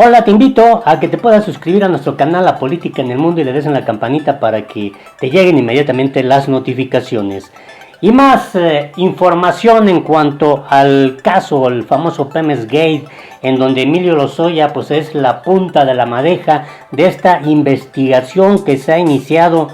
Hola, te invito a que te puedas suscribir a nuestro canal La Política en el Mundo y le des en la campanita para que te lleguen inmediatamente las notificaciones. Y más información en cuanto al caso, el famoso Pemex Gate, en donde Emilio Lozoya pues es la punta de la madeja de esta investigación que se ha iniciado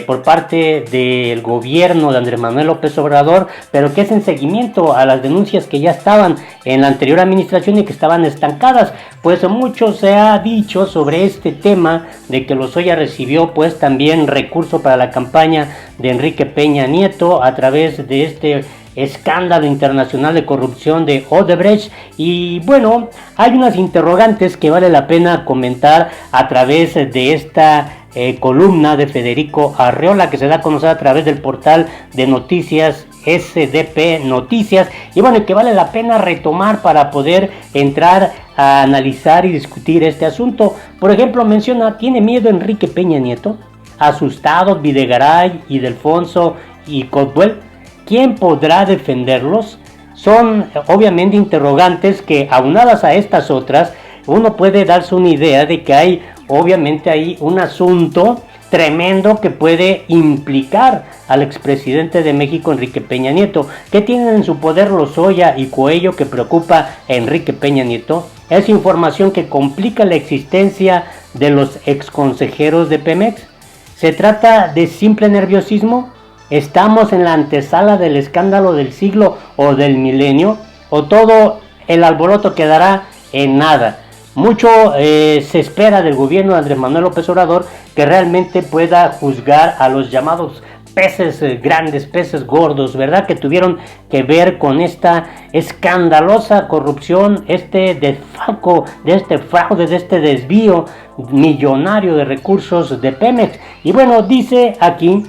por parte del gobierno de Andrés Manuel López Obrador, pero que es en seguimiento a las denuncias que ya estaban en la anterior administración y que estaban estancadas. Pues mucho se ha dicho sobre este tema de que Lozoya recibió pues también recurso para la campaña de Enrique Peña Nieto a través de este escándalo internacional de corrupción de Odebrecht. Y bueno, hay unas interrogantes que vale la pena comentar a través de esta columna de Federico Arreola, que se da a conocer a través del portal de noticias SDP Noticias, y bueno, que vale la pena retomar para poder entrar a analizar y discutir este asunto. Por ejemplo, menciona: ¿tiene miedo Enrique Peña Nieto? ¿Asustados Videgaray, Ildefonso y Cotwell? ¿Quién podrá defenderlos? Son obviamente interrogantes que, aunadas a estas otras, uno puede darse una idea de que hay obviamente ahí un asunto tremendo que puede implicar al expresidente de México, Enrique Peña Nieto. ¿Qué tienen en su poder Lozoya y Coello que preocupa a Enrique Peña Nieto? Es información que complica la existencia de los exconsejeros de Pemex. ¿Se trata de simple nerviosismo? ¿Estamos en la antesala del escándalo del siglo o del milenio? ¿O todo el alboroto quedará en nada? Mucho se espera del gobierno de Andrés Manuel López Obrador que realmente pueda juzgar a los llamados peces grandes, peces gordos, ¿verdad? Que tuvieron que ver con esta escandalosa corrupción, este desfalco, de este fraude, de este desvío millonario de recursos de Pemex. Y bueno, dice aquí,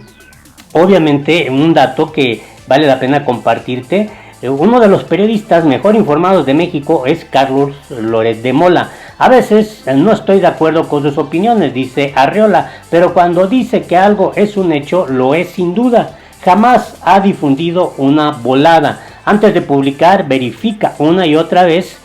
obviamente, un dato que vale la pena compartirte. Uno de los periodistas mejor informados de México es Carlos Loret de Mola. A veces no estoy de acuerdo con sus opiniones, dice Arreola, pero cuando dice que algo es un hecho, lo es sin duda. Jamás ha difundido una volada. Antes de publicar, verifica una y otra vez.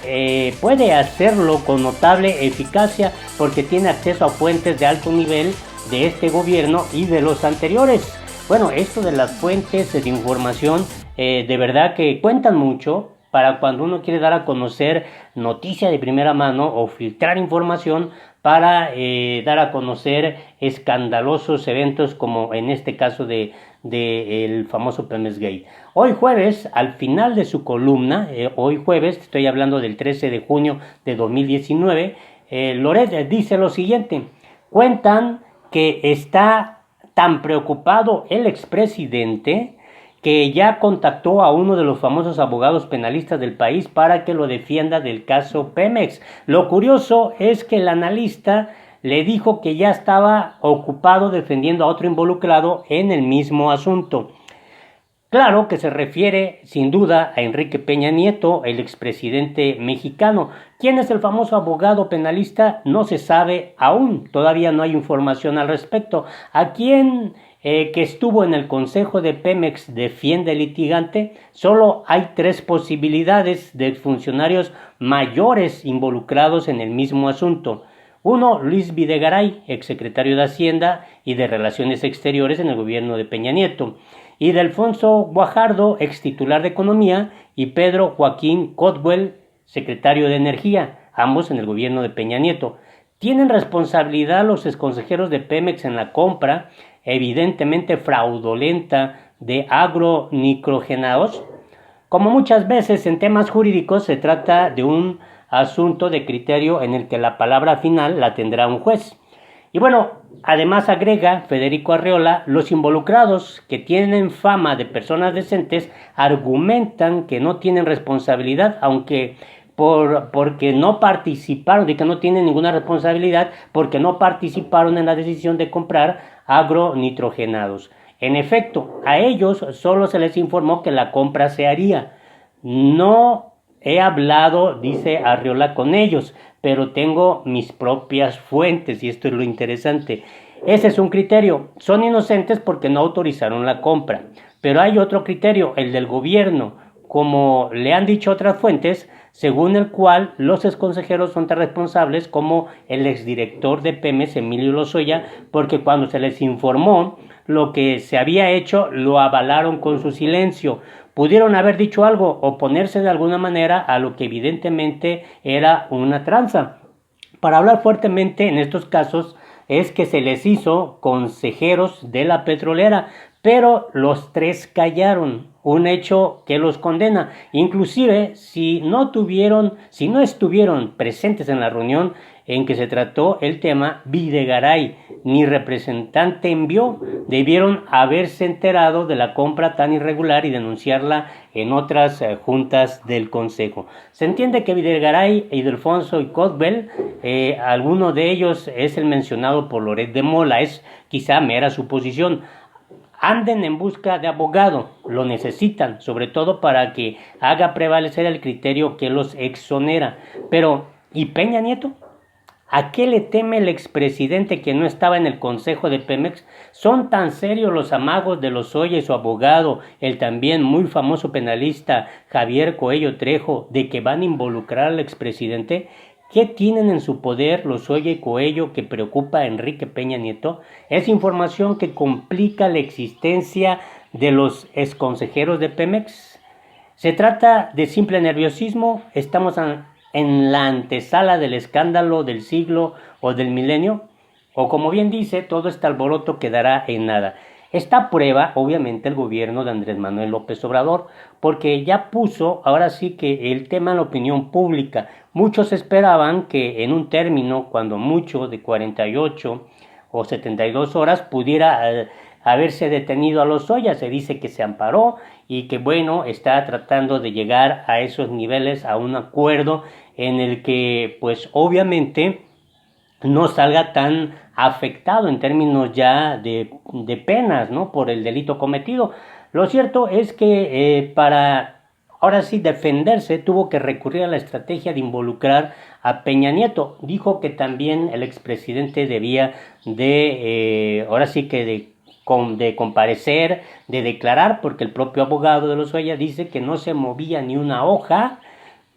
Puede hacerlo con notable eficacia porque tiene acceso a fuentes de alto nivel de este gobierno y de los anteriores. Bueno, esto de las fuentes de información de verdad que cuentan mucho para cuando uno quiere dar a conocer noticia de primera mano o filtrar información para dar a conocer escandalosos eventos como en este caso de el famoso Pemex Gate. Hoy jueves, al final de su columna, hoy jueves, estoy hablando del 13 de junio de 2019, Loret dice lo siguiente: cuentan que está tan preocupado el expresidente que ya contactó a uno de los famosos abogados penalistas del país para que lo defienda del caso Pemex. Lo curioso es que el analista le dijo que ya estaba ocupado defendiendo a otro involucrado en el mismo asunto. Claro que se refiere sin duda a Enrique Peña Nieto, el expresidente mexicano. ¿Quién es el famoso abogado penalista? No se sabe aún, todavía no hay información al respecto. ¿A quién que estuvo en el consejo de Pemex defiende el litigante? Solo hay 3 posibilidades de funcionarios mayores involucrados en el mismo asunto. 1. Luis Videgaray, exsecretario de Hacienda y de Relaciones Exteriores en el gobierno de Peña Nieto. Y Ildefonso Guajardo, ex titular de Economía, y Pedro Joaquín Cotwell, secretario de Energía, ambos en el gobierno de Peña Nieto. ¿Tienen responsabilidad los exconsejeros de Pemex en la compra, evidentemente fraudulenta, de agronitrogenados? Como muchas veces en temas jurídicos se trata de un asunto de criterio en el que la palabra final la tendrá un juez. Y bueno, además agrega Federico Arreola: los involucrados, que tienen fama de personas decentes, argumentan que no tienen responsabilidad, aunque porque no participaron, de que no tienen ninguna responsabilidad porque no participaron en la decisión de comprar agronitrogenados. En efecto, a ellos solo se les informó que la compra se haría. No he hablado, dice Arreola, con ellos, pero tengo mis propias fuentes, y esto es lo interesante. Ese es un criterio. Son inocentes porque no autorizaron la compra. Pero hay otro criterio, el del gobierno. como le han dicho otras fuentes, según el cual los exconsejeros son tan responsables como el exdirector de Pemex, Emilio Lozoya, porque cuando se les informó lo que se había hecho, lo avalaron con su silencio. Pudieron haber dicho algo, oponerse de alguna manera a lo que evidentemente era una tranza. Para hablar fuertemente en estos casos es que se les hizo consejeros de la petrolera, pero los tres callaron, un hecho que los condena. Inclusive, si no estuvieron presentes en la reunión en que se trató el tema, Videgaray ni representante envió, debieron haberse enterado de la compra tan irregular y denunciarla en otras juntas del Consejo. Se entiende que Videgaray, Ildefonso y Cotbel, alguno de ellos es el mencionado por Loret de Mola, es quizá mera suposición. Anden en busca de abogado, lo necesitan, sobre todo para que haga prevalecer el criterio que los exonera. Pero, ¿y Peña Nieto? ¿A qué le teme el expresidente que no estaba en el consejo de Pemex? ¿Son tan serios los amagos de Lozoya y su abogado, el también muy famoso penalista Javier Coello Trejo, de que van a involucrar al expresidente? ¿Qué tienen en su poder Lozoya y Coello que preocupa a Enrique Peña Nieto? Es información que complica la existencia de los exconsejeros de Pemex. ¿Se trata de simple nerviosismo? ¿Estamos en la antesala del escándalo del siglo o del milenio? O como bien dice, todo este alboroto quedará en nada. Esta a prueba, obviamente, el gobierno de Andrés Manuel López Obrador, porque ya puso, ahora sí que el tema en la opinión pública. Muchos esperaban que en un término, cuando mucho, de 48 o 72 horas, pudiera haberse detenido a Lozoya. Se dice que se amparó y que, bueno, está tratando de llegar a esos niveles, a un acuerdo en el que, pues, obviamente, no salga tan afectado en términos ya de penas, ¿no?, por el delito cometido. Lo cierto es que para, ahora sí, defenderse, tuvo que recurrir a la estrategia de involucrar a Peña Nieto. Dijo que también el expresidente debía ahora sí que de comparecer, de declarar, porque el propio abogado de Lozoya dice que no se movía ni una hoja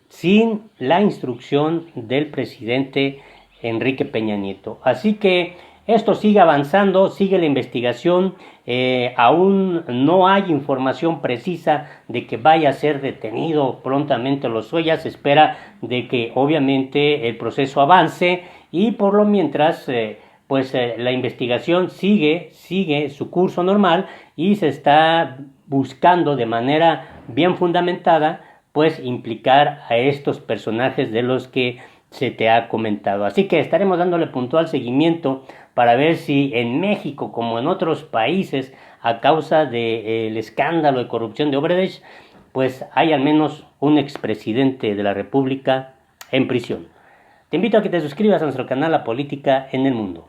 sin la instrucción del presidente Enrique Peña Nieto. Así que esto sigue avanzando, sigue la investigación, aún no hay información precisa de que vaya a ser detenido prontamente Lozoya. Se espera de que obviamente el proceso avance y por lo mientras la investigación sigue su curso normal y se está buscando de manera bien fundamentada pues implicar a estos personajes de los que se te ha comentado. Así que estaremos dándole puntual seguimiento para ver si en México, como en otros países, a causa del escándalo de corrupción de Odebrecht, pues hay al menos un expresidente de la República en prisión. Te invito a que te suscribas a nuestro canal La Política en el Mundo.